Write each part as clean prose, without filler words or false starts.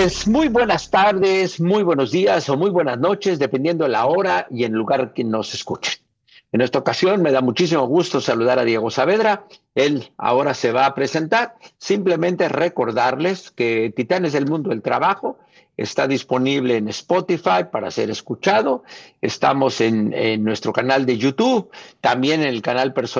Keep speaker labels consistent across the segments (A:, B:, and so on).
A: Pues muy buenas tardes, muy buenos días o muy buenas noches, dependiendo de la hora y el lugar que nos escuchen. En esta ocasión me da muchísimo gusto saludar a Diego Saavedra. Él ahora se va a presentar. Simplemente recordarles que Titanes del Mundo del Trabajo está disponible en Spotify para ser escuchado. Estamos en nuestro canal de YouTube, también en el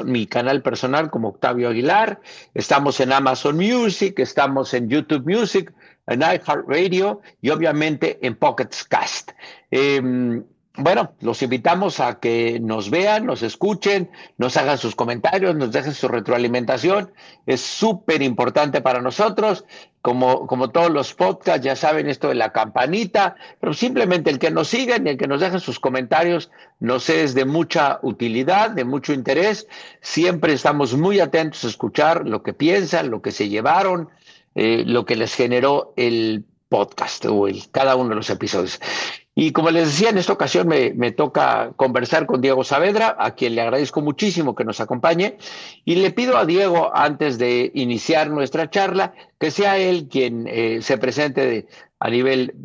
A: mi canal personal como Octavio Aguilar. Estamos en Amazon Music, estamos en YouTube Music, en iHeartRadio y obviamente en Pocket Cast. Bueno, los invitamos a que nos vean, nos escuchen, nos hagan sus comentarios, nos dejen su retroalimentación. Es súper importante para nosotros. Como todos los podcasts, ya saben esto de la campanita, pero simplemente el que nos sigan y el que nos dejen sus comentarios nos es de mucha utilidad, de mucho interés. Siempre estamos muy atentos a escuchar lo que piensan, lo que se llevaron, lo que les generó el podcast o cada uno de los episodios. Y como les decía, en esta ocasión me toca conversar con Diego Saavedra, a quien le agradezco muchísimo que nos acompañe. Y le pido a Diego, antes de iniciar nuestra charla, que sea él quien se presente a nivel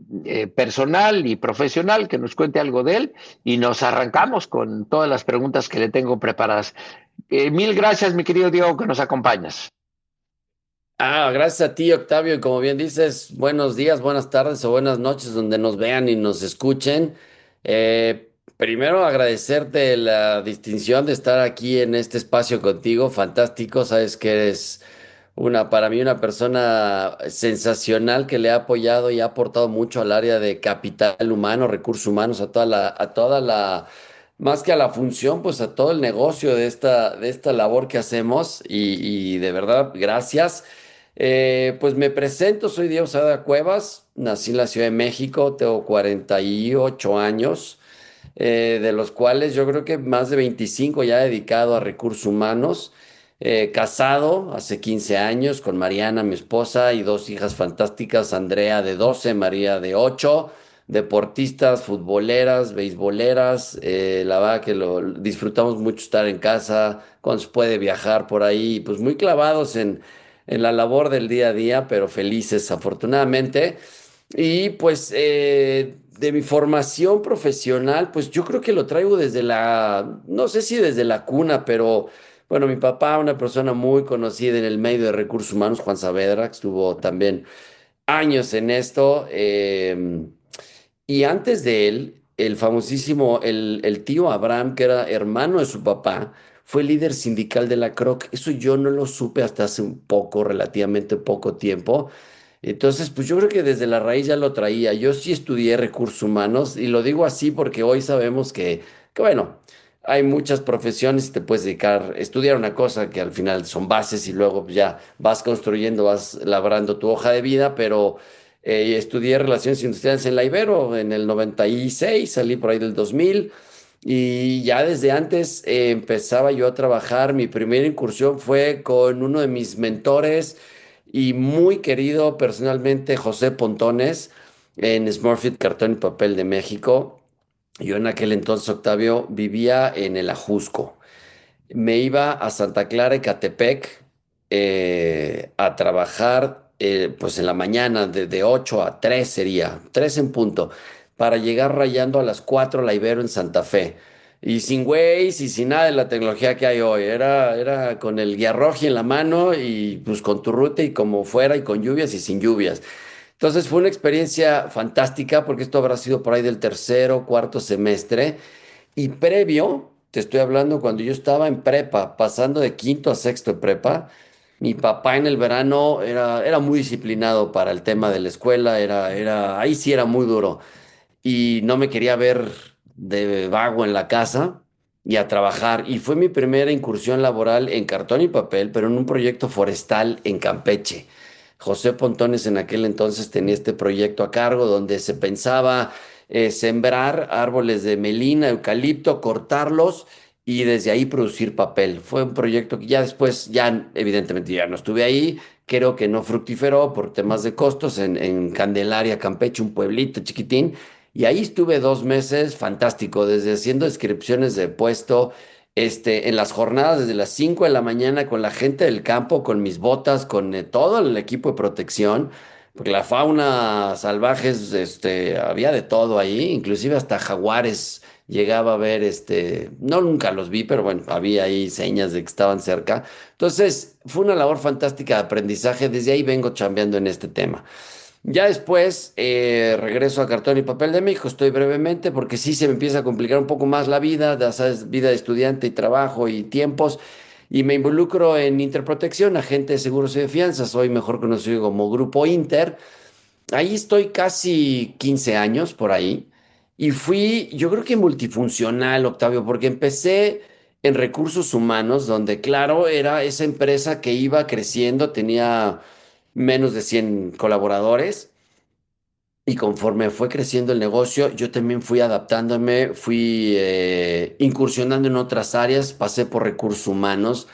A: personal y profesional, que nos cuente algo de él y nos arrancamos con todas las preguntas que le tengo preparadas. Mil gracias, mi querido Diego, que nos acompañas.
B: Gracias a ti, Octavio, y como bien dices, buenos días, buenas tardes o buenas noches donde nos vean y nos escuchen. Primero agradecerte la distinción de estar aquí en este espacio contigo, fantástico, sabes que eres para mí una persona sensacional que le ha apoyado y ha aportado mucho al área de capital humano, recursos humanos, más que a la función, pues a todo el negocio de esta labor que hacemos y de verdad, gracias. Pues me presento, soy Diego Sada Cuevas, nací en la Ciudad de México, tengo 48 años, de los cuales yo creo que más de 25 ya he dedicado a recursos humanos, casado hace 15 años con Mariana, mi esposa, y dos hijas fantásticas, Andrea de 12, María de 8, deportistas, futboleras, beisboleras, la verdad que lo disfrutamos mucho estar en casa, cuando se puede viajar por ahí, pues muy clavados en la labor del día a día, pero felices afortunadamente. Y pues de mi formación profesional, pues yo creo que lo traigo desde no sé si desde la cuna, pero bueno, mi papá, una persona muy conocida en el medio de recursos humanos, Juan Saavedra, que estuvo también años en esto. Y antes de él, el famosísimo, el tío Abraham, que era hermano de su papá, fue líder sindical de la CROC. Eso yo no lo supe hasta hace un poco, relativamente poco tiempo. Entonces, pues yo creo que desde la raíz ya lo traía. Yo sí estudié recursos humanos y lo digo así porque hoy sabemos que bueno, hay muchas profesiones y te puedes dedicar a estudiar una cosa que al final son bases y luego pues, ya vas construyendo, vas labrando tu hoja de vida, pero estudié relaciones industriales en la Ibero en el 96, salí por ahí del 2000 y ya desde antes empezaba yo a trabajar. Mi primera incursión fue con uno de mis mentores y muy querido personalmente, José Pontones, en Smurfit Cartón y Papel de México. Yo en aquel entonces, Octavio, vivía en el Ajusco. Me iba a Santa Clara, Ecatepec, a trabajar pues en la mañana de 8 a 3 sería, 3 en punto, para llegar rayando a las 4 la Ibero en Santa Fe. Y sin Waze y sin nada de la tecnología que hay hoy. Era con el guía rojo en la mano y pues con tu ruta y como fuera y con lluvias y sin lluvias. Entonces fue una experiencia fantástica porque esto habrá sido por ahí del tercero, cuarto semestre. Y previo, te estoy hablando cuando yo estaba en prepa, pasando de quinto a sexto de prepa, mi papá en el verano era muy disciplinado para el tema de la escuela, ahí sí era muy duro y no me quería ver de vago en la casa y a trabajar. Y fue mi primera incursión laboral en cartón y papel, pero en un proyecto forestal en Campeche. José Pontones en aquel entonces tenía este proyecto a cargo donde se pensaba sembrar árboles de melina, eucalipto, cortarlos y desde ahí producir papel. Fue un proyecto que ya después, ya evidentemente ya no estuve ahí, creo que no fructiferó por temas de costos en Candelaria, Campeche, un pueblito chiquitín. Y ahí estuve 2 meses, fantástico, desde haciendo descripciones de puesto, en las jornadas desde las 5 de la mañana con la gente del campo, con mis botas, con todo el equipo de protección, porque la fauna salvaje, había de todo ahí, inclusive hasta jaguares llegaba a ver, no nunca los vi, pero bueno, había ahí señas de que estaban cerca. Entonces, fue una labor fantástica de aprendizaje, desde ahí vengo chambeando en este tema. Ya después regreso a Cartón y Papel de México, estoy brevemente porque sí se me empieza a complicar un poco más la vida, ya sabes, vida de estudiante y trabajo y tiempos, y me involucro en Interprotección, agente de seguros y de fianzas, hoy mejor conocido como Grupo Inter. Ahí estoy casi 15 años por ahí y fui, yo creo que multifuncional, Octavio, porque empecé en recursos humanos, donde claro, era esa empresa que iba creciendo, tenía menos de 100 colaboradores. Y conforme fue creciendo el negocio, yo también fui adaptándome, fui incursionando en otras áreas, pasé por recursos humanos,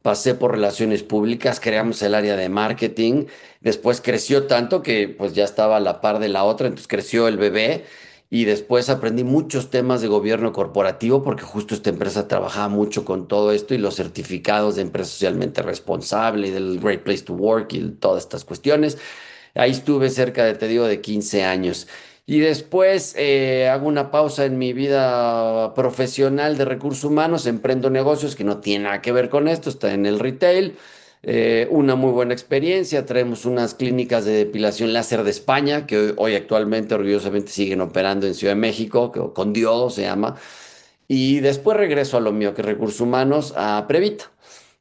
B: pasé por relaciones públicas, creamos el área de marketing, después creció tanto que pues ya estaba a la par de la otra, entonces creció el bebé y después aprendí muchos temas de gobierno corporativo porque justo esta empresa trabajaba mucho con todo esto y los certificados de empresa socialmente responsable y del Great Place to Work y todas estas cuestiones. Ahí estuve cerca de, te digo, de 15 años. Y después hago una pausa en mi vida profesional de recursos humanos, emprendo negocios que no tienen nada que ver con esto, está en el retail. Una muy buena experiencia, traemos unas clínicas de depilación láser de España que hoy actualmente orgullosamente siguen operando en Ciudad de México, que con Diodo se llama. Y después regreso a lo mío, que es recursos humanos, a Previta,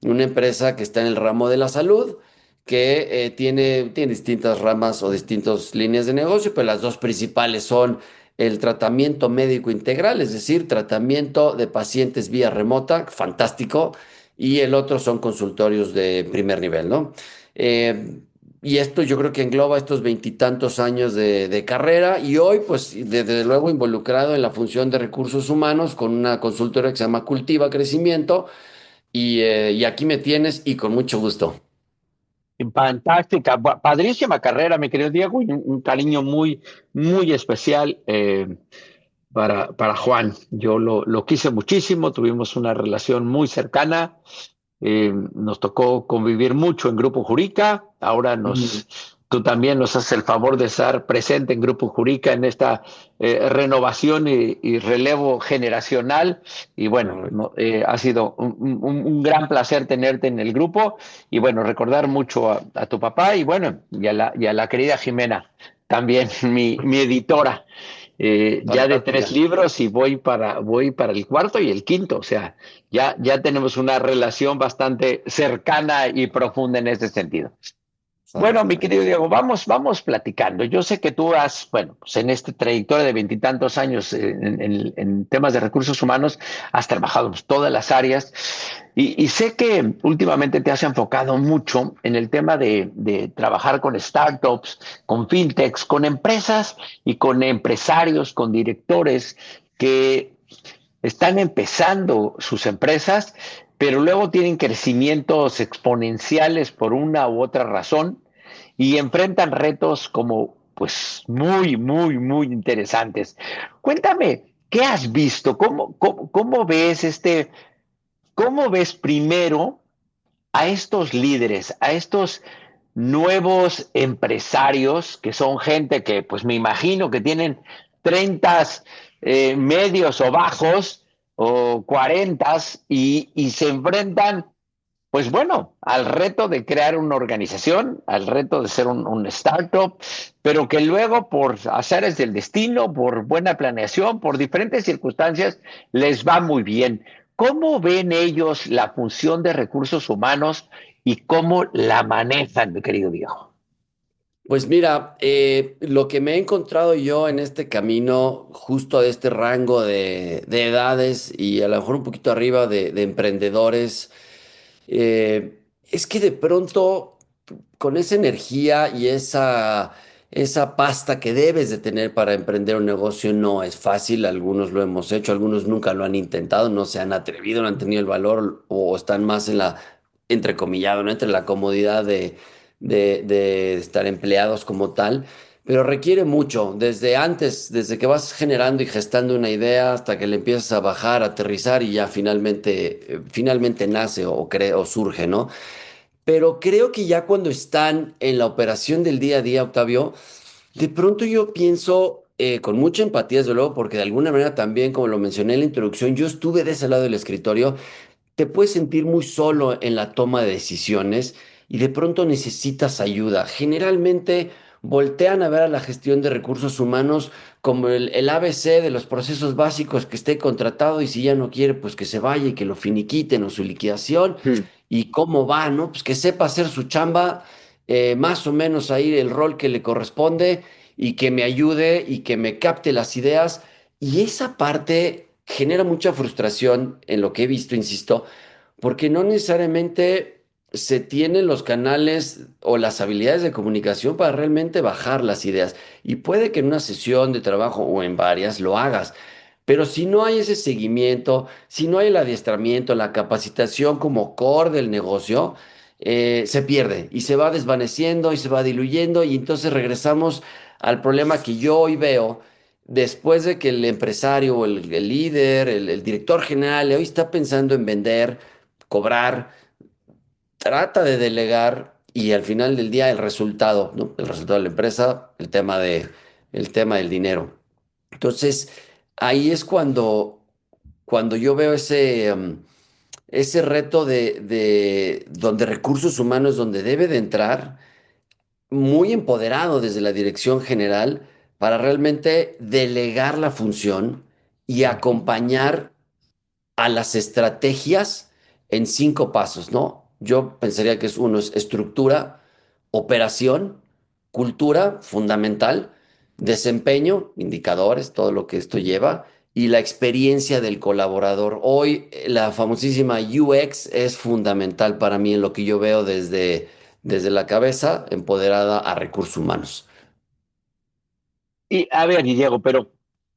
B: una empresa que está en el ramo de la salud, que tiene distintas ramas o distintas líneas de negocio, pero las dos principales son el tratamiento médico integral, es decir, tratamiento de pacientes vía remota, fantástico, y el otro son consultorios de primer nivel, ¿no? Eh, y esto yo creo que engloba estos veintitantos años de carrera y hoy, pues, desde luego involucrado en la función de recursos humanos con una consultora que se llama Cultiva Crecimiento y aquí me tienes y con mucho gusto.
A: Fantástica, padrísima carrera, mi querido Diego, y un cariño muy, muy especial para Juan. Yo lo quise muchísimo, tuvimos una relación muy cercana. Nos tocó convivir mucho en Grupo Jurica. Ahora
B: Mm.
A: tú también nos haces el favor de estar presente en Grupo Jurica en esta renovación y relevo generacional. Y bueno,
B: Correcto.
A: ha sido un gran placer tenerte en el grupo y bueno, recordar mucho a tu papá y bueno, y a la querida Jimena, también mi editora. Ya de tres
B: Fantástica.
A: libros y voy para el cuarto y el quinto, o sea, ya tenemos una relación bastante cercana y profunda en ese sentido. Bueno, mi
B: Exactamente.
A: querido Diego, vamos platicando. Yo sé que tú has, bueno, pues en esta trayectoria de veintitantos años en temas de recursos humanos, has trabajado en todas las áreas y sé que últimamente te has enfocado mucho en el tema de trabajar con startups, con fintechs, con empresas y con empresarios, con directores que están empezando sus empresas, pero luego tienen crecimientos exponenciales por una u otra razón y enfrentan retos como pues muy, muy, muy interesantes. Cuéntame, ¿qué has visto? ¿Cómo ves cómo ves primero a estos líderes, a estos nuevos empresarios que son gente que pues me imagino que tienen 30 medios o bajos o 40 y se enfrentan pues bueno, al reto de crear una organización, al reto de ser un startup, pero que luego por azares del destino, por buena planeación, por diferentes circunstancias, les va muy bien. ¿Cómo ven ellos la función de recursos humanos y cómo la manejan, mi querido viejo?
B: Pues mira, lo que me he encontrado yo en este camino, justo de este rango de edades y a lo mejor un poquito arriba de emprendedores, es que de pronto con esa energía y esa pasta que debes de tener para emprender un negocio no es fácil. Algunos lo hemos hecho, algunos nunca lo han intentado, no se han atrevido, no han tenido el valor o están más en la, entrecomillado, ¿no? Entre la comodidad de estar empleados como tal. Pero requiere mucho, desde antes, desde que vas generando y gestando una idea hasta que le empiezas a bajar, aterrizar y ya finalmente nace o surge, ¿no? pero creo que ya cuando están en la operación del día a día, Octavio, de pronto yo pienso con mucha empatía, desde luego, porque de alguna manera también, como lo mencioné en la introducción, yo estuve de ese lado del escritorio. Te puedes sentir muy solo en la toma de decisiones y de pronto necesitas ayuda. Generalmente voltean a ver a la gestión de recursos humanos como el ABC de los procesos básicos, que esté contratado y si ya no quiere, pues que se vaya y que lo finiquiten o su liquidación.
A: Hmm.
B: Y cómo va, ¿no? Pues que sepa hacer su chamba, más o menos ahí el rol que le corresponde y que me ayude y que me capte las ideas. Y esa parte genera mucha frustración en lo que he visto, insisto, porque no necesariamente se tienen los canales o las habilidades de comunicación para realmente bajar las ideas. Y puede que en una sesión de trabajo o en varias lo hagas, pero si no hay ese seguimiento, si no hay el adiestramiento, la capacitación como core del negocio, se pierde y se va desvaneciendo y se va diluyendo y entonces regresamos al problema que yo hoy veo después de que el empresario o el líder, el director general, hoy está pensando en vender, cobrar, trata de delegar y al final del día el resultado, ¿no? El resultado de la empresa, el tema del dinero. Entonces, ahí es cuando yo veo ese reto de donde recursos humanos, donde debe de entrar muy empoderado desde la dirección general para realmente delegar la función y acompañar a las estrategias en 5 pasos, ¿no? Yo pensaría que uno es estructura, operación, cultura, fundamental, desempeño, indicadores, todo lo que esto lleva, y la experiencia del colaborador. Hoy la famosísima UX es fundamental para mí en lo que yo veo desde la cabeza empoderada a recursos humanos.
A: Y a ver, Diego, pero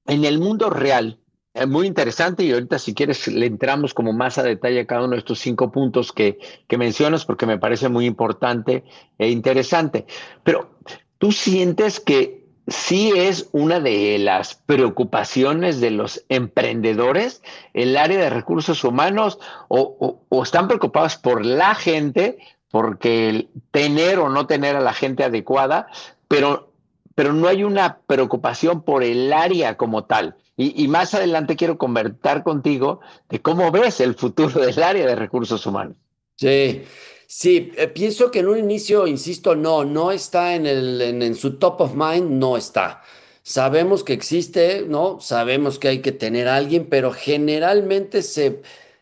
A: en el mundo real, es muy interesante y ahorita si quieres le entramos como más a detalle a cada uno de estos 5 puntos que mencionas porque me parece muy importante e interesante. Pero ¿tú sientes que sí es una de las preocupaciones de los emprendedores el área de recursos humanos o están preocupados por la gente, porque el tener o no tener a la gente adecuada, pero no hay una preocupación por el área como tal? Y más adelante quiero conversar contigo de cómo ves el futuro del área de recursos humanos.
B: Sí, sí, pienso que en un inicio, insisto, no está en su top of mind, no está. Sabemos que existe, ¿no? Sabemos que hay que tener a alguien, pero generalmente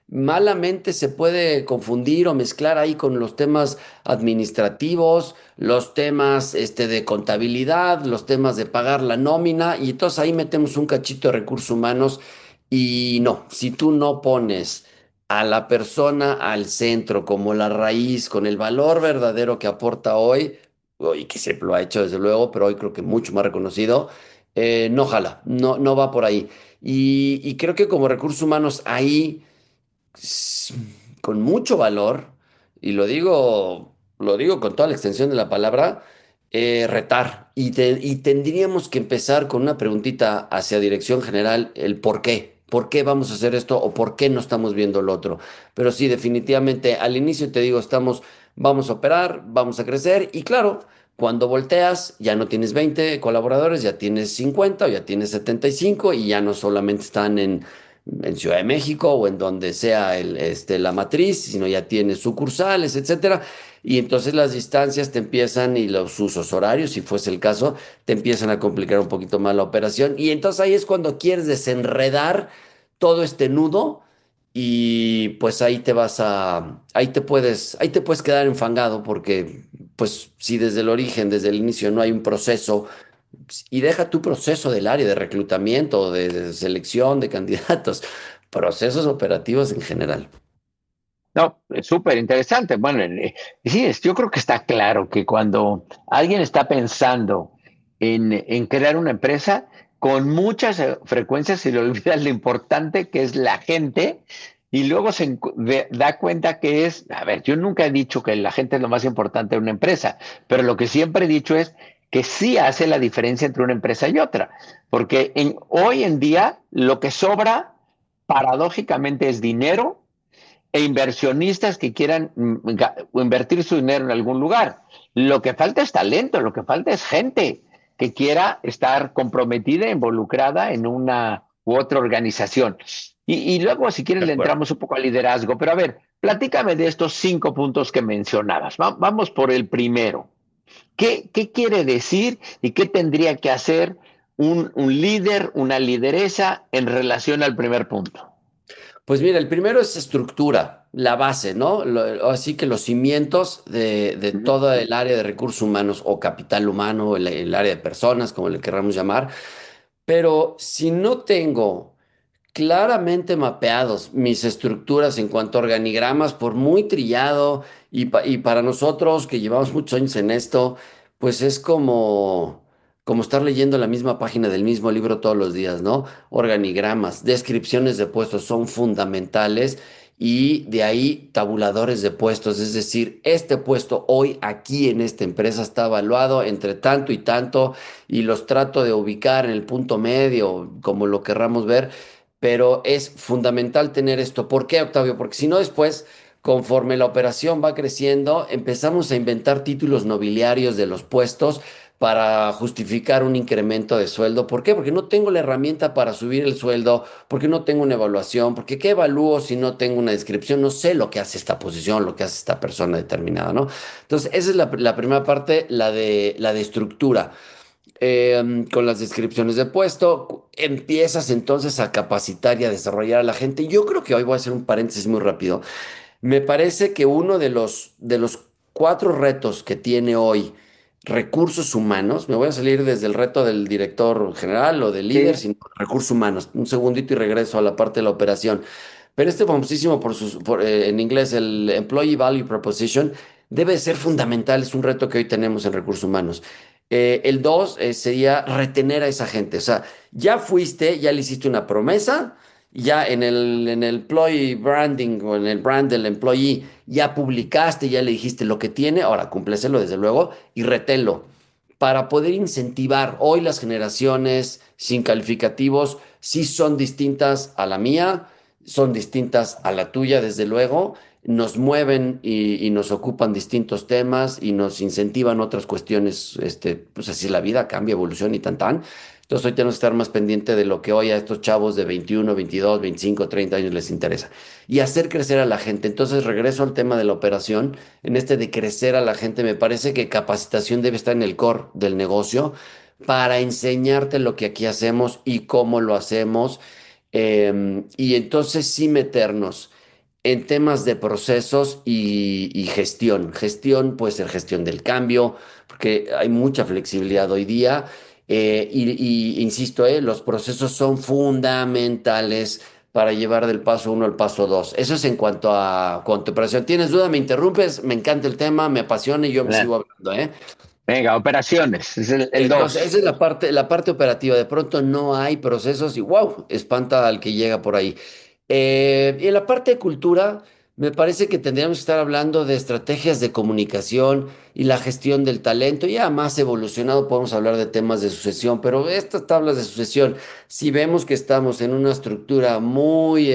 B: malamente se puede confundir o mezclar ahí con los temas administrativos, los temas de contabilidad, los temas de pagar la nómina, y entonces ahí metemos un cachito de recursos humanos y no, si tú no pones a la persona al centro, como la raíz, con el valor verdadero que aporta hoy, y que siempre lo ha hecho desde luego, pero hoy creo que mucho más reconocido, no jala, no va por ahí. Y creo que como recursos humanos ahí, s- con mucho valor, y lo digo con toda la extensión de la palabra, retar. Y tendríamos que empezar con una preguntita hacia dirección general, el por qué. ¿Por qué vamos a hacer esto o por qué no estamos viendo lo otro? Pero sí, definitivamente, al inicio te digo, vamos a operar, vamos a crecer y claro, cuando volteas ya no tienes 20 colaboradores, ya tienes 50 o ya tienes 75 y ya no solamente están en Ciudad de México o en donde sea la matriz, sino ya tienes sucursales, etcétera. Y entonces las distancias te empiezan y los usos horarios, si fuese el caso, te empiezan a complicar un poquito más la operación. Y entonces ahí es cuando quieres desenredar todo este nudo y pues ahí te puedes quedar enfangado porque pues si desde el origen, desde el inicio no hay un proceso y deja tu proceso del área de reclutamiento, de selección de candidatos, procesos operativos en general.
A: No, es súper interesante. Bueno, sí, yo creo que está claro que cuando alguien está pensando en crear una empresa, con muchas frecuencias se le olvida lo importante que es la gente y luego da cuenta que a ver, yo nunca he dicho que la gente es lo más importante de una empresa, pero lo que siempre he dicho es que sí hace la diferencia entre una empresa y otra, porque hoy en día lo que sobra paradójicamente es dinero, e inversionistas que quieran invertir su dinero en algún lugar. Lo que falta es talento, lo que falta es gente que quiera estar comprometida, involucrada en una u otra organización. Y luego, si quieres,
B: De
A: le
B: acuerdo.
A: entramos un poco al liderazgo. Pero a ver, platícame de estos 5 puntos que mencionabas. Vamos por el primero. ¿Qué quiere decir y qué tendría que hacer un líder, una lideresa en relación al primer punto?
B: Pues mira, el primero es estructura, la base, ¿no? Así que los cimientos de toda el área de recursos humanos o capital humano, el área de personas, como le queramos llamar. Pero si no tengo claramente mapeados mis estructuras en cuanto a organigramas, por muy trillado, y para nosotros que llevamos muchos años en esto, pues es como estar leyendo la misma página del mismo libro todos los días, ¿no? Organigramas, descripciones de puestos son fundamentales. Y de ahí tabuladores de puestos, es decir, este puesto hoy aquí en esta empresa está evaluado entre tanto y tanto y los trato de ubicar en el punto medio, como lo querramos ver, pero es fundamental tener esto. ¿Por qué, Octavio? Porque si no después, conforme la operación va creciendo, empezamos a inventar títulos nobiliarios de los puestos para justificar un incremento de sueldo. ¿Por qué? Porque no tengo la herramienta para subir el sueldo, porque no tengo una evaluación, porque ¿qué evalúo si no tengo una descripción? No sé lo que hace esta posición, lo que hace esta persona determinada, ¿no? Entonces, esa es la primera parte, la de estructura. Con las descripciones de puesto, empiezas entonces a capacitar y a desarrollar a la gente. Yo creo que hoy voy a hacer un paréntesis muy rápido. Me parece que uno de los cuatro retos que tiene hoy recursos humanos, me voy a salir desde el reto del director general o del líder,
A: Sí.
B: sino recursos humanos. Un segundito y regreso a la parte de la operación. Pero este famosísimo, en inglés, el Employee Value Proposition, debe ser fundamental. Es un reto que hoy tenemos en recursos humanos. El dos sería retener a esa gente. O sea, ya fuiste, ya le hiciste una promesa, ya en el employee branding o en el brand del employee, ya publicaste, ya le dijiste lo que tiene, ahora cúmpleselo desde luego y reténlo. Para poder incentivar hoy las generaciones sin calificativos, sí son distintas a la mía, son distintas a la tuya, desde luego, nos mueven y nos ocupan distintos temas y nos incentivan otras cuestiones, pues así es la vida, cambia, evoluciona y tan tan. Entonces hoy tenemos que estar más pendiente de lo que hoy a estos chavos de 21, 22, 25, 30 años les interesa y hacer crecer a la gente. Entonces regreso al tema de la operación, en este de crecer a la gente, me parece que capacitación debe estar en el core del negocio para enseñarte lo que aquí hacemos y cómo lo hacemos, y entonces sí meternos en temas de procesos y gestión. Gestión puede ser gestión del cambio, porque hay mucha flexibilidad hoy día. Insisto, los procesos son fundamentales para llevar del paso uno al paso dos. Eso es en cuanto a operación. ¿Tienes duda? ¿Me interrumpes? Me encanta el tema, me apasiona y yo me sigo hablando, ¿eh?
A: Venga, operaciones, es el
B: Entonces, esa
A: dos.
B: es la parte operativa. De pronto no hay procesos y wow, espanta al que llega por ahí. Y en la parte de cultura, me parece que tendríamos que estar hablando de estrategias de comunicación y la gestión del talento. Ya más evolucionado podemos hablar de temas de sucesión, pero estas tablas de sucesión, si vemos que estamos en una estructura muy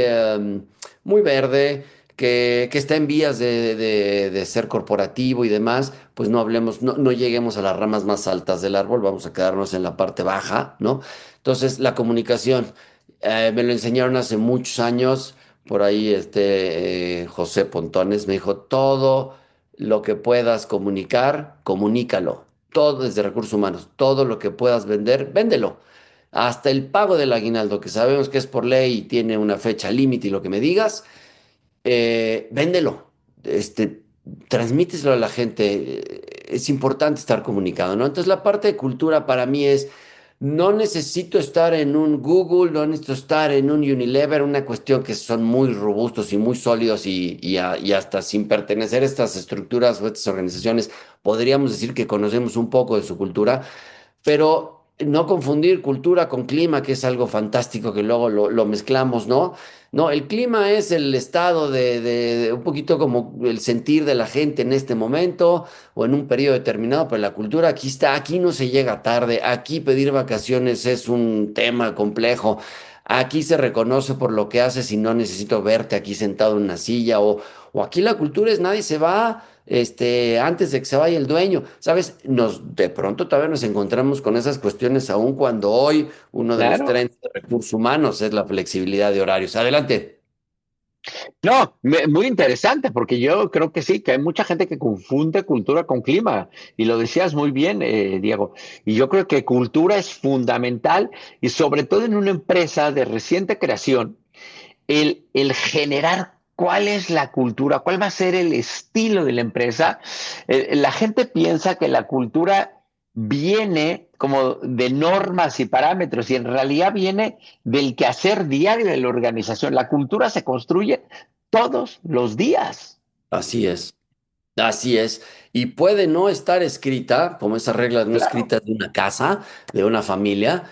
B: verde, que está en vías de ser corporativo y demás, pues no hablemos, no lleguemos a las ramas más altas del árbol, vamos a quedarnos en la parte baja, ¿no? Entonces, la comunicación, me lo enseñaron hace muchos años, por ahí José Pontones me dijo, todo lo que puedas comunicar, comunícalo. Todo desde recursos humanos, todo lo que puedas vender, véndelo. Hasta el pago del aguinaldo, que sabemos que es por ley y tiene una fecha límite y lo que me digas, véndelo, transmíteselo a la gente. Es importante estar comunicado, ¿no? Entonces, la parte de cultura para mí es, no necesito estar en un Google, no necesito estar en un Unilever, una cuestión que son muy robustos y muy sólidos y hasta sin pertenecer a estas estructuras o estas organizaciones, podríamos decir que conocemos un poco de su cultura, pero no confundir cultura con clima, que es algo fantástico que luego lo mezclamos, ¿no? No, el clima es el estado de un poquito como el sentir de la gente en este momento o en un periodo determinado, pero la cultura aquí está, aquí no se llega tarde, aquí pedir vacaciones es un tema complejo, aquí se reconoce por lo que haces y no necesito verte aquí sentado en una silla o aquí la cultura es nadie se va antes de que se vaya el dueño, ¿sabes? De pronto todavía nos encontramos con esas cuestiones aún cuando hoy uno de los
A: Claro.
B: trends de recursos humanos es la flexibilidad de horarios. Adelante.
A: No, muy interesante, porque yo creo que sí, que hay mucha gente que confunde cultura con clima, y lo decías muy bien, Diego. Y yo creo que cultura es fundamental, y sobre todo en una empresa de reciente creación, el generar cuál es la cultura, cuál va a ser el estilo de la empresa. La gente piensa que la cultura viene como de normas y parámetros, y en realidad viene del quehacer diario de la organización. La cultura se construye todos los días.
B: Así es. Así es. Y puede no estar escrita, como esas reglas no
A: Claro,
B: escritas de una casa, de una familia.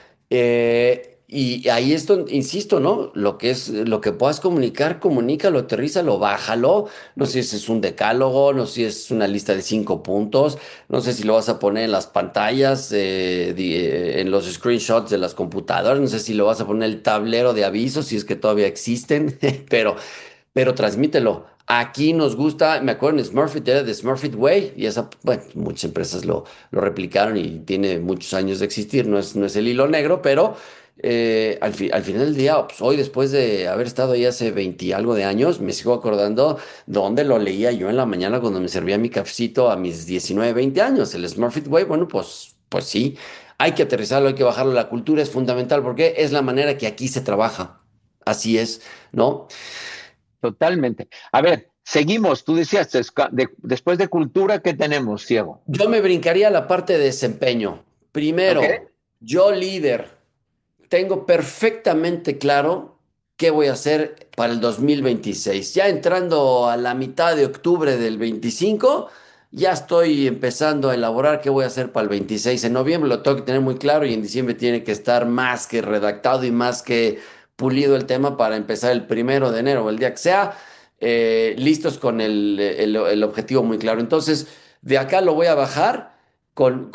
B: Y ahí esto, insisto, ¿no? Lo que puedas comunicar, comunícalo, aterrízalo, bájalo. No sé si es un decálogo, no sé si es una lista de 5 puntos, no sé si lo vas a poner en las pantallas, en los screenshots de las computadoras, no sé si lo vas a poner en el tablero de avisos, si es que todavía existen, pero transmítelo. Aquí nos gusta, me acuerdo en Smurfit, era de Smurfit Way, y esa, bueno, muchas empresas lo replicaron y tiene muchos años de existir, no es el hilo negro, pero al final del día, pues, hoy después de haber estado ahí hace 20 y algo de años, me sigo acordando dónde lo leía yo en la mañana cuando me servía mi cafecito a mis 19 20 años. El Smurfit Way, bueno, pues sí, hay que aterrizarlo, hay que bajarlo. La cultura es fundamental porque es la manera que aquí se trabaja. Así es, ¿no?
A: totalmente. A ver, seguimos. Tú decías, después de cultura, ¿qué tenemos, Ciego?
B: Yo me brincaría la parte de desempeño.
A: ¿Ok?
B: Primero, yo líder, tengo perfectamente claro qué voy a hacer para el 2026. Ya entrando a la mitad de octubre del 25, ya estoy empezando a elaborar qué voy a hacer para el 26. En noviembre lo tengo que tener muy claro y en diciembre tiene que estar más que redactado y más que pulido el tema para empezar el 1 de enero o el día que sea, listos con el objetivo muy claro. Entonces, de acá lo voy a bajar con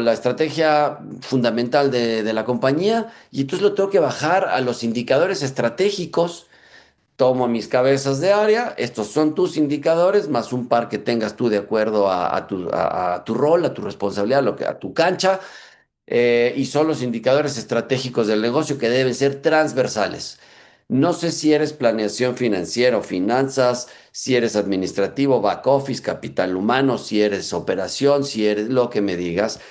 B: la estrategia fundamental de la compañía y entonces lo tengo que bajar a los indicadores estratégicos. Tomo mis cabezas de área, estos son tus indicadores, más un par que tengas tú de acuerdo a tu rol, a tu responsabilidad, a tu cancha, y son los indicadores estratégicos del negocio que deben ser transversales. No sé si eres planeación financiera o finanzas, si eres administrativo, back office, capital humano, si eres operación, si eres lo que me digas.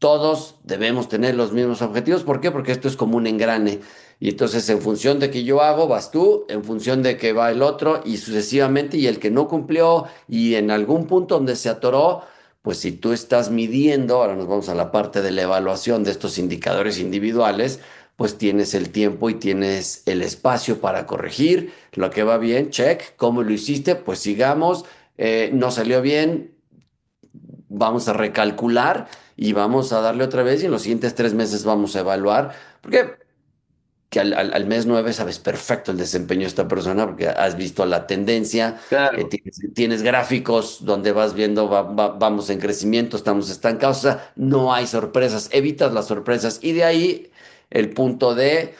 B: Todos debemos tener los mismos objetivos. ¿Por qué? Porque esto es como un engrane. Y entonces en función de que yo hago, vas tú, en función de que va el otro y sucesivamente. Y el que no cumplió y en algún punto donde se atoró, pues si tú estás midiendo, ahora nos vamos a la parte de la evaluación de estos indicadores individuales, pues tienes el tiempo y tienes el espacio para corregir. Lo que va bien, check. ¿Cómo lo hiciste? Pues sigamos. No salió bien, vamos a recalcular y vamos a darle otra vez y en los siguientes 3 meses vamos a evaluar, porque que al mes 9 sabes perfecto el desempeño de esta persona porque has visto la tendencia,
A: Claro.
B: tienes gráficos donde vas viendo, vamos en crecimiento, estamos estancados, o sea, no hay sorpresas, evitas las sorpresas y de ahí el punto de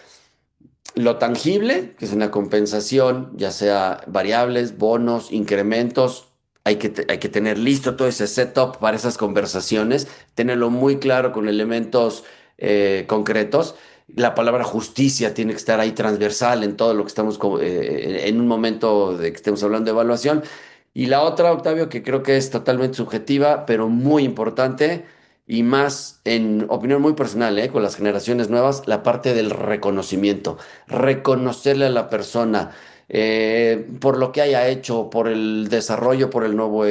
B: lo tangible, que es una compensación, ya sea variables, bonos, incrementos. Hay que tener listo todo ese setup para esas conversaciones, tenerlo muy claro con elementos concretos. La palabra justicia tiene que estar ahí transversal en todo lo que estamos en un momento de que estemos hablando de evaluación. Y la otra, Octavio, que creo que es totalmente subjetiva, pero muy importante y más en opinión muy personal, con las generaciones nuevas, la parte del reconocimiento, reconocerle a la persona por lo que haya hecho, por el desarrollo, por el nuevo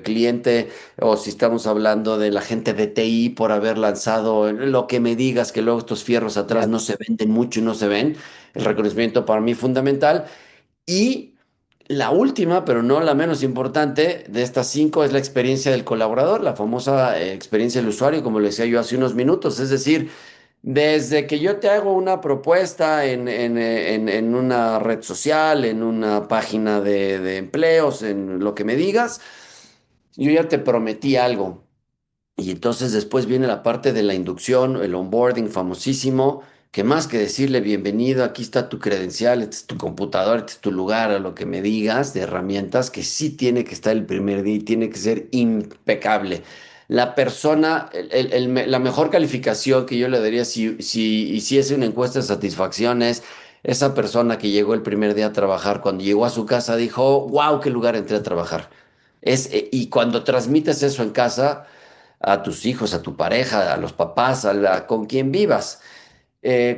B: cliente, o si estamos hablando de la gente de TI por haber lanzado lo que me digas, que luego estos fierros atrás
A: Ya.
B: no se venden mucho y no se ven. El reconocimiento para mí es fundamental. Y la última, pero no la menos importante, de estas 5 es la experiencia del colaborador, la famosa experiencia del usuario, como le decía yo hace unos minutos. Es decir, desde que yo te hago una propuesta en una red social, en una página de empleos, en lo que me digas, yo ya te prometí algo. Y entonces después viene la parte de la inducción, el onboarding famosísimo, que más que decirle bienvenido, aquí está tu credencial, este es tu computador, este es tu lugar, a lo que me digas de herramientas, que sí tiene que estar el primer día y tiene que ser impecable. La persona, la mejor calificación que yo le daría si hiciese una encuesta de satisfacción es esa persona que llegó el primer día a trabajar, cuando llegó a su casa dijo, wow, qué lugar entré a trabajar. Y cuando transmites eso en casa a tus hijos, a tu pareja, a los papás, con quien vivas,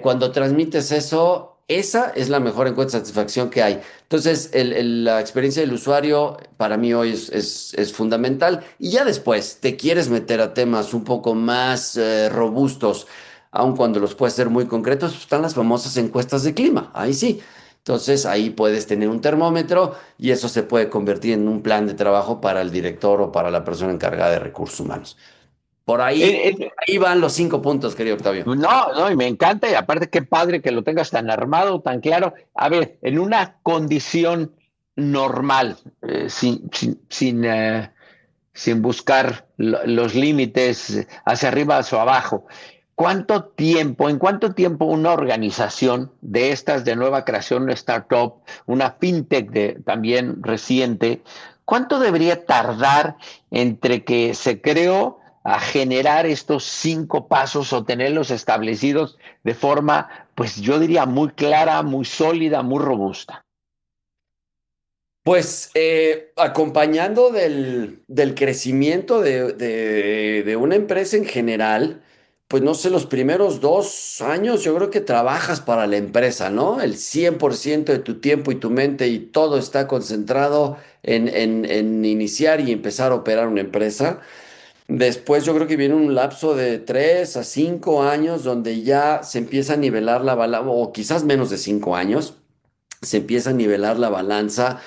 B: cuando transmites eso, esa es la mejor encuesta de satisfacción que hay. Entonces, la experiencia del usuario para mí hoy es fundamental. Y ya después te quieres meter a temas un poco más robustos, aun cuando los puedes ser muy concretos, pues están las famosas encuestas de clima. Ahí sí. Entonces, ahí puedes tener un termómetro y eso se puede convertir en un plan de trabajo para el director o para la persona encargada de recursos humanos.
A: Eh, eh,
B: Ahí van los 5 puntos, querido Octavio.
A: no, no, y me encanta, y aparte qué padre que lo tengas tan armado, tan claro. A ver, en una condición normal, sin buscar los límites hacia arriba o abajo. En cuánto tiempo una organización de estas de nueva creación, una startup, una fintech también reciente, cuánto debería tardar entre que se creó a generar estos 5 pasos o tenerlos establecidos de forma, pues yo diría, muy clara, muy sólida, muy robusta?
B: Pues acompañando del crecimiento de una empresa en general, pues no sé, los primeros 2 años yo creo que trabajas para la empresa, ¿no? El 100% de tu tiempo y tu mente y todo está concentrado en iniciar y empezar a operar una empresa. Después yo creo que viene un lapso de 3 a 5 años donde ya se empieza a nivelar la balanza, o quizás menos de 5 años, se empieza a nivelar la balanza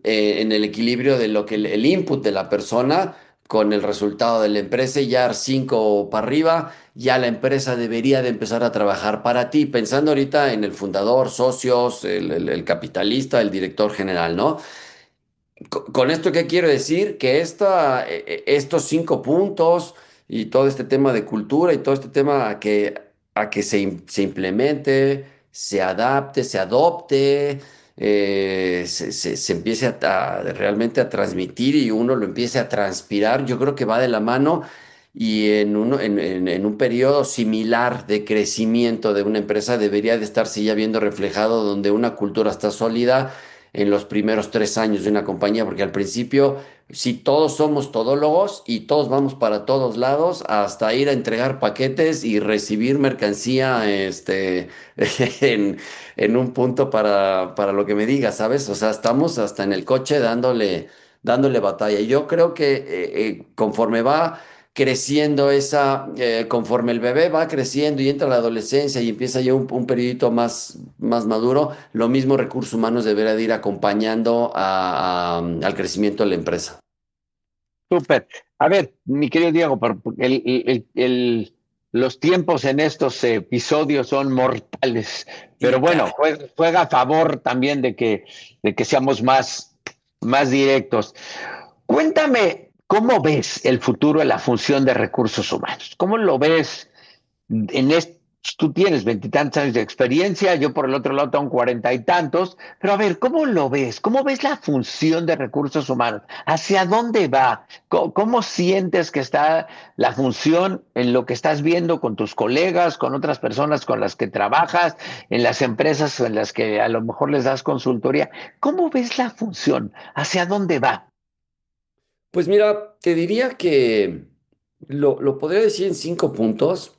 B: en el equilibrio de lo que el input de la persona con el resultado de la empresa y ya 5 para arriba, ya la empresa debería de empezar a trabajar para ti, pensando ahorita en el fundador, socios, el capitalista, el director general, ¿no? Con esto, ¿qué quiero decir? Que estos 5 puntos y todo este tema de cultura y todo este tema a que se implemente, se adapte, se adopte, se empiece realmente a transmitir y uno lo empiece a transpirar, yo creo que va de la mano y en un periodo similar de crecimiento de una empresa debería de estarse ya viendo reflejado donde una cultura está sólida en los primeros 3 años de una compañía, porque al principio, si todos somos todólogos y todos vamos para todos lados, hasta ir a entregar paquetes y recibir mercancía, en, en un punto para lo que me digas, ¿sabes? O sea, estamos hasta en el coche dándole batalla. Yo creo que conforme va creciendo conforme el bebé va creciendo y entra la adolescencia y empieza ya un periodito más maduro, lo mismo recursos humanos deberá de ir acompañando al crecimiento de la empresa.
A: Súper. A ver, mi querido Diego, los tiempos en estos episodios son mortales, pero
B: Y
A: bueno, juega a favor también de que seamos más directos. Cuéntame, ¿cómo ves el futuro de la función de recursos humanos? ¿Cómo lo ves en este? Tú tienes veintitantos años de experiencia, yo por el otro lado tengo 40 y tantos, pero a ver, ¿cómo lo ves? ¿Cómo ves la función de recursos humanos? ¿Hacia dónde va? ¿Cómo sientes que está la función en lo que estás viendo con tus colegas, con otras personas con las que trabajas, en las empresas en las que a lo mejor les das consultoría? ¿Cómo ves la función? ¿Hacia dónde va?
B: pues mira, te diría que lo podría decir en 5 puntos,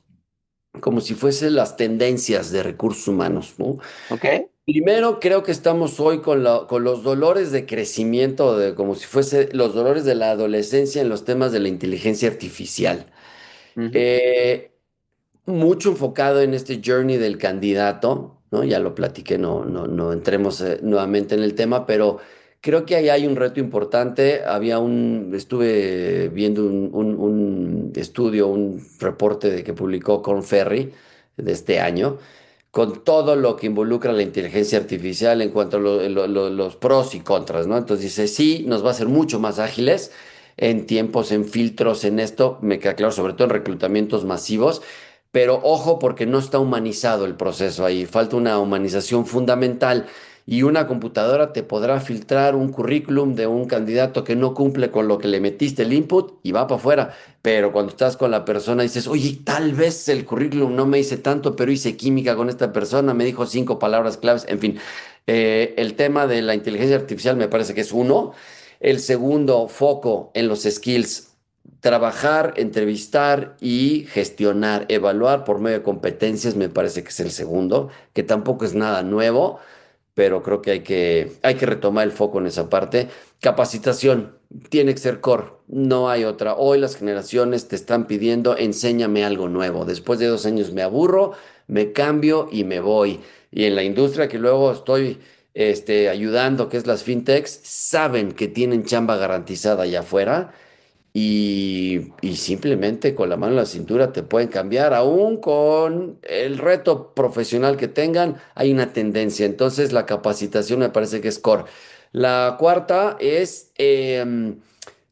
B: como si fuesen las tendencias de recursos humanos, ¿no?
A: ¿Ok?
B: Primero, creo que estamos hoy con los dolores de crecimiento, como si fuese los dolores de la adolescencia en los temas de la inteligencia artificial.
A: Ujú.
B: Eh, Mucho enfocado en este journey del candidato, ¿no? Ya lo platiqué, no entremos nuevamente en el tema, pero creo que ahí hay un reto importante. Estuve viendo un estudio, un reporte que publicó Korn Ferry de este año, con todo lo que involucra la inteligencia artificial en cuanto a los pros y contras, ¿no? Entonces dice, sí, nos va a hacer mucho más ágiles en tiempos, en filtros, en esto, me queda claro, sobre todo en reclutamientos masivos, pero ojo porque no está humanizado el proceso ahí, falta una humanización fundamental y una computadora te podrá filtrar un currículum de un candidato que no cumple con lo que le metiste el input y va para afuera, pero cuando estás con la persona dices, oye, tal vez el currículum no me hice tanto, pero hice química con esta persona, me dijo 5 palabras claves, en fin, el tema de la inteligencia artificial me parece que es uno. El segundo, foco en los skills trabajar, entrevistar y gestionar, evaluar por medio de competencias, me parece que es el segundo, que tampoco es nada nuevo, pero creo que hay que retomar el foco en esa parte. Capacitación, tiene que ser core, no hay otra. Hoy las generaciones te están pidiendo, enséñame algo nuevo. Después de 2 años me aburro, me cambio y me voy. Y en la industria que luego estoy ayudando, que es las fintechs, saben que tienen chamba garantizada allá afuera y simplemente con la mano en la cintura te pueden cambiar, aún con el reto profesional que tengan, hay una tendencia. Entonces la capacitación me parece que es core. La cuarta es,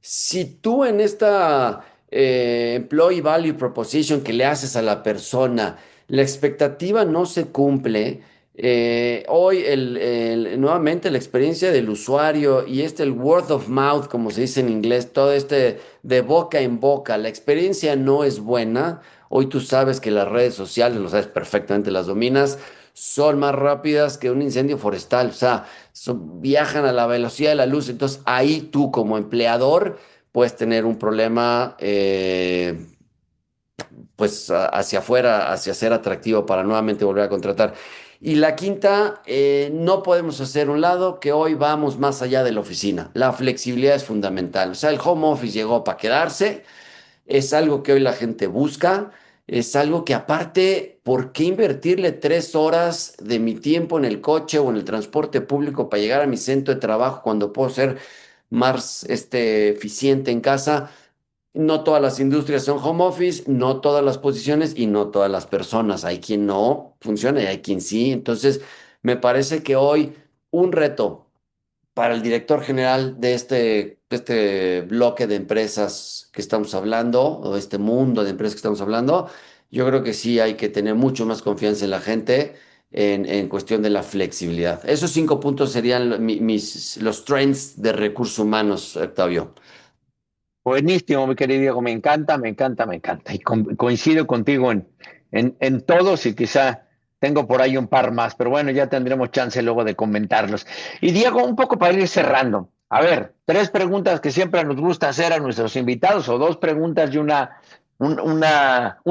B: si tú en esta Employee Value Proposition que le haces a la persona, la expectativa no se cumple, hoy nuevamente la experiencia del usuario y el word of mouth, como se dice en inglés, todo de boca en boca, la experiencia no es buena. Hoy tú sabes que las redes sociales, lo sabes perfectamente, las dominas, son más rápidas que un incendio forestal, o sea, viajan a la velocidad de la luz. Entonces ahí tú como empleador puedes tener un problema, pues hacia afuera, hacia ser atractivo para nuevamente volver a contratar. Y la quinta, no podemos hacer un lado que hoy vamos más allá de la oficina. La flexibilidad es fundamental. O sea, el home office llegó para quedarse, es algo que hoy la gente busca, es algo que aparte, ¿por qué invertirle 3 horas de mi tiempo en el coche o en el transporte público para llegar a mi centro de trabajo cuando puedo ser más eficiente en casa? No todas las industrias son home office, no todas las posiciones y no todas las personas. Hay quien no funciona y hay quien sí. Entonces, me parece que hoy un reto para el director general de este bloque de empresas que estamos hablando, o este mundo de empresas que estamos hablando, yo creo que sí hay que tener mucho más confianza en la gente en cuestión de la flexibilidad. Esos 5 puntos serían los trends de recursos humanos, Octavio.
A: Buenísimo, mi querido Diego, me encanta, me encanta, me encanta. Y coincido contigo en todos y quizá tengo por ahí un par más, pero bueno, ya tendremos chance luego de comentarlos. Y Diego, un poco para ir cerrando. A ver, 3 preguntas que siempre nos gusta hacer a nuestros invitados, o 2 preguntas y una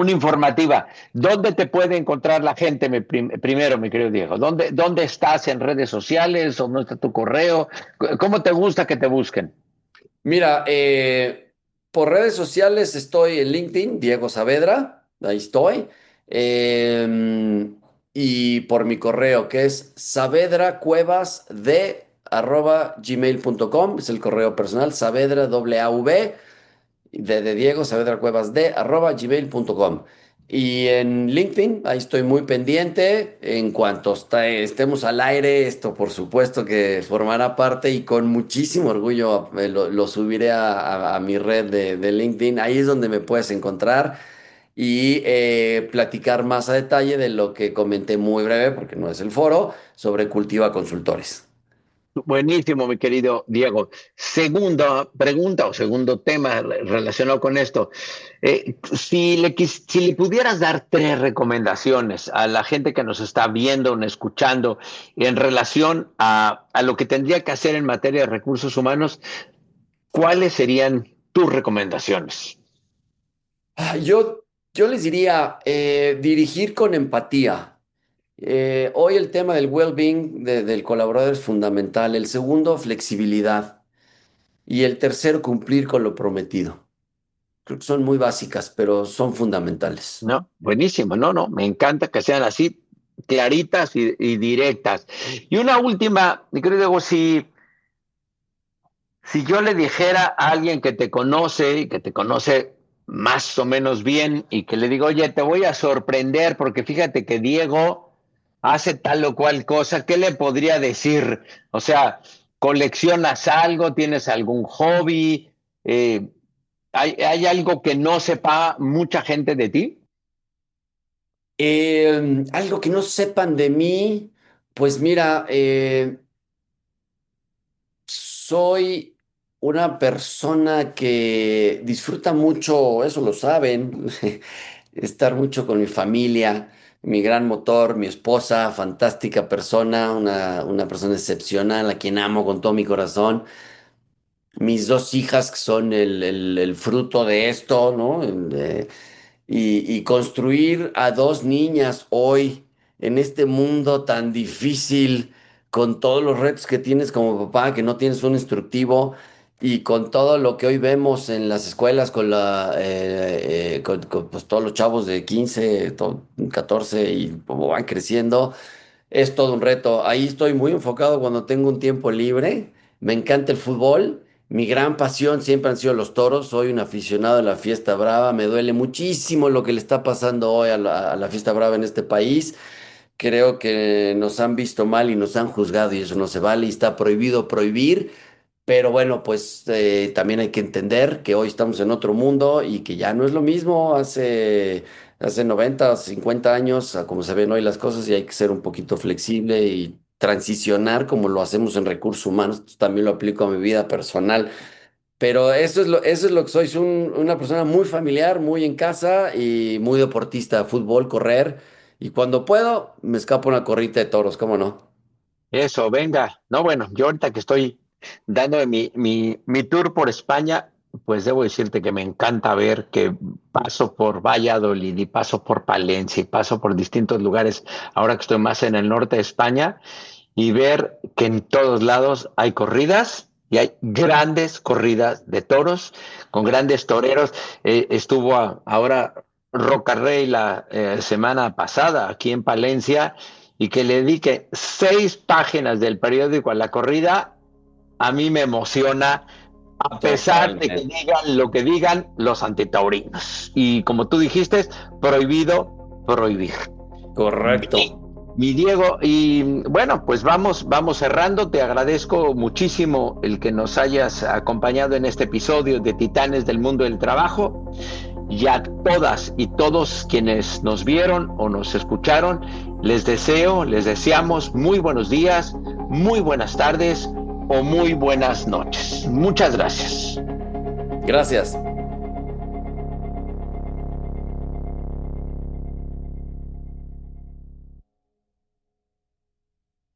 A: informativa. ¿Dónde te puede encontrar la gente, primero, mi querido Diego? ¿Dónde estás en redes sociales? ¿O dónde está tu correo? ¿Cómo te gusta que te busquen?
B: Mira, por redes sociales estoy en LinkedIn, Diego Saavedra, ahí estoy. Y por mi correo, que es saavedracuevasd@gmail.com, es el correo personal, Saavedra, de Diego Saavedra Cuevas @gmail.com. Y en LinkedIn, ahí estoy muy pendiente. En cuanto estemos al aire, esto por supuesto que formará parte y con muchísimo orgullo lo subiré a mi red de LinkedIn. Ahí es donde me puedes encontrar y platicar más a detalle de lo que comenté muy breve, porque no es el foro, sobre Cultiva Consultores.
A: Buenísimo, mi querido Diego. Segunda pregunta o segundo tema relacionado con esto. Si le pudieras dar 3 recomendaciones a la gente que nos está viendo o escuchando en relación a lo que tendría que hacer en materia de recursos humanos, ¿cuáles serían tus recomendaciones?
B: Yo les diría dirigir con empatía. Hoy el tema del well-being del colaborador es fundamental. El segundo, flexibilidad. Y el tercero, cumplir con lo prometido. Creo que son muy básicas, pero son fundamentales.
A: No, buenísimo, no, me encanta que sean así claritas y directas. Y una última, mi querido Diego, si yo le dijera a alguien que te conoce y que te conoce más o menos bien y que le digo, oye, te voy a sorprender porque fíjate que Diego hace tal o cual cosa, ¿qué le podría decir? O sea, ¿coleccionas algo? ¿Tienes algún hobby? ¿Hay algo que no sepa mucha gente de ti?
B: Algo que no sepan de mí, pues mira, soy una persona que disfruta mucho, eso lo saben, estar mucho con mi familia, mi gran motor, mi esposa, fantástica persona, una persona excepcional a quien amo con todo mi corazón. Mis dos hijas que son el fruto de esto, ¿no? Y construir a dos niñas hoy en este mundo tan difícil, con todos los retos que tienes como papá, que no tienes un instructivo, y con todo lo que hoy vemos en las escuelas, pues, todos los chavos de 15 14 y como van creciendo. Es todo un reto. Ahí estoy muy enfocado cuando tengo un tiempo libre. Me encanta el fútbol. Mi gran pasión siempre han sido los toros. Soy un aficionado de la Fiesta Brava. Me duele muchísimo lo que le está pasando hoy a la Fiesta Brava en este país. Creo que nos han visto mal y nos han juzgado y eso no se vale y está prohibido prohibir. Pero bueno, pues también hay que entender que hoy estamos en otro mundo y que ya no es lo mismo hace 90 o 50 años a como se ven hoy las cosas y hay que ser un poquito flexible y transicionar como lo hacemos en recursos humanos. Esto también lo aplico a mi vida personal. Pero eso es lo que soy. Soy una persona muy familiar, muy en casa y muy deportista, fútbol, correr. Y cuando puedo, me escapo una corrida de toros, ¿cómo no?
A: Eso, venga. No, bueno, yo ahorita que estoy dando mi tour por España, pues debo decirte que me encanta ver que paso por Valladolid y paso por Palencia y paso por distintos lugares, ahora que estoy más en el norte de España, y ver que en todos lados hay corridas y hay grandes corridas de toros con grandes toreros. Estuvo ahora Roca Rey la semana pasada aquí en Palencia y que le dedique 6 páginas del periódico a la corrida, a mí me emociona, a pesar de que
B: Totalmente.
A: digan lo que digan los antitaurinos. Y como tú dijiste, prohibido prohibir.
B: Correcto.
A: Mi Diego, y bueno, pues vamos cerrando. Te agradezco muchísimo el que nos hayas acompañado en este episodio de Titanes del Mundo del Trabajo. Y a todas y todos quienes nos vieron o nos escucharon, les deseamos muy buenos días, muy buenas tardes o muy buenas noches. Muchas gracias.
B: Gracias.